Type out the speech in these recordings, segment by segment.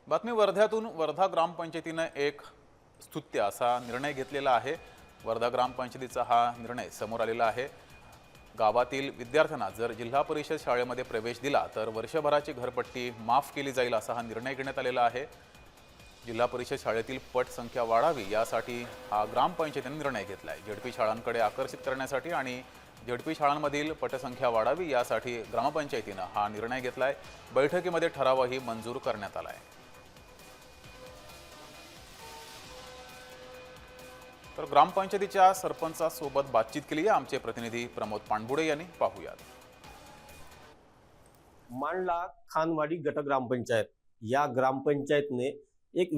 बातमी वर्ध्यातून वर्धा ग्रामपंचायतीने एक स्तुत्य असा निर्णय घेतलेला आहे। वर्धा ग्रामपंचायतीचा हा निर्णय समोर आलेला आहे। गावातील विद्यार्थ्यांना जर जिल्हा परिषद शाळेमध्ये प्रवेश दिला तर वर्षभराची घरपट्टी माफ केली जाईल असा हा निर्णय घेण्यात आलेला आहे। जिल्हा परिषद शाळेतील पट संख्या वाढावी यासाठी हा ग्रामपंचायतीने निर्णय घेतला आहे। झेडपी शाळांकडे आकर्षित करण्यासाठी आणि झेडपी शाळांमधील पटसंख्या वाढावी यासाठी ग्रामपंचायतीने हा निर्णय घेतला आहे। बैठकीमध्ये ठरावही मंजूर करण्यात आला आहे। तर ग्रामपंचायतीच्या सरपंचासोबत बातचीत केली आहे आमचे प्रतिनिधी प्रमोद पाणबुडे यांनी। पाहूयात। मांडला खानवाडी गट ग्रामपंचायत या ग्रामपंचायतने एक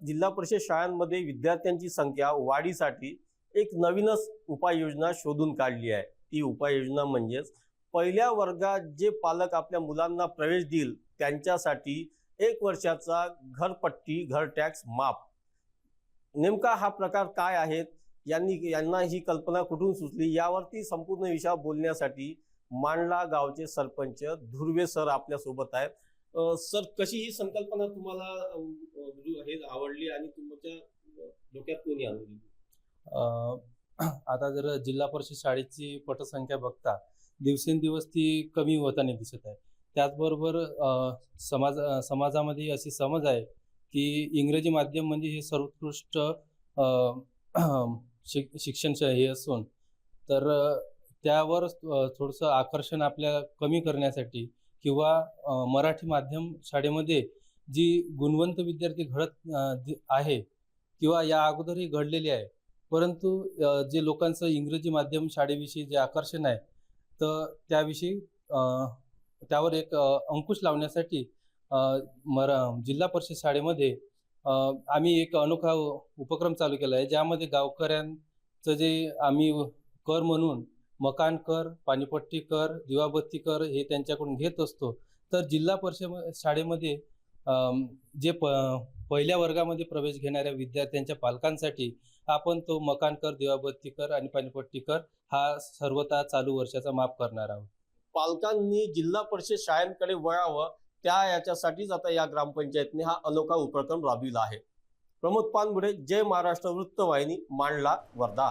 जिल्हा परिषद शाळांमध्ये विद्यार्थ्यांची संख्या वाढीसाठी एक नवीनच उपाययोजना शोधून काढली आहे। ती उपाययोजना म्हणजेच पहिल्या वर्गात जे पालक आपल्या मुलांना प्रवेश देईल त्यांच्यासाठी 1 वर्षाचा घरपट्टी घर टॅक्स माफ। नेमका हा प्रकार काय आहे, यांना ही कल्पना कुठून सुचली यावरती संपूर्ण विषयावर बोलण्यासाठी मांडला गावचे सरपंच धुर्वे सर आपल्या सोबत आहेत। सर, कशी ही संकल्पना तुम्हाला हे आवडली आणि तुमच्या डोक्यात कोणी आणली? आता जर जिल्हा परिषद शाळेची पटसंख्या बघता दिवसेंदिवस ती कमी होताना दिसत आहे। त्याचबरोबर समाजामध्ये अशी समज आहे की इंग्रजी माध्यम म्हणजे हे सर्वोत्कृष्ट शिक्षण हे असून तर त्यावर थोडंसं आकर्षण आपल्या कमी करण्यासाठी किंवा मराठी माध्यम शाळेमध्ये जी गुणवंत विद्यार्थी घडत आहे किंवा या अगोदरही घडलेली आहे, परंतु जे लोकांचं इंग्रजी माध्यम शाळेविषयी जे आकर्षण आहे तर त्याविषयी त्यावर एक अंकुश लावण्यासाठी जिल्हा परिषद शाळेमध्ये आम्ही एक अनोखा उपक्रम चालू केला आहे, ज्यामध्ये गावकऱ्यांचं जे आम्ही कर म्हणून मकान कर, पाणीपट्टी कर, दिवाबत्ती कर हे त्यांच्याकडून घेत असतो। तर जिल्हा परिषद शाळेमध्ये जे पहिल्या वर्गामध्ये प्रवेश घेणाऱ्या विद्यार्थ्यांच्या पालकांसाठी आपण तो मकान कर, दिवाबत्ती कर आणि पाणीपट्टी कर हा सर्वता चालू वर्षाचा माफ करणार आहोत। पालकांनी जिल्हा परिषद शाळांकडे वळावं याच्यासाठीच आता या ग्रामपंचायतने हा अनोखा उपक्रम राबविला आहे। प्रमोद पाणबुडे, जय महाराष्ट्र वृत्तवाहिनी, मांडला, वर्धा।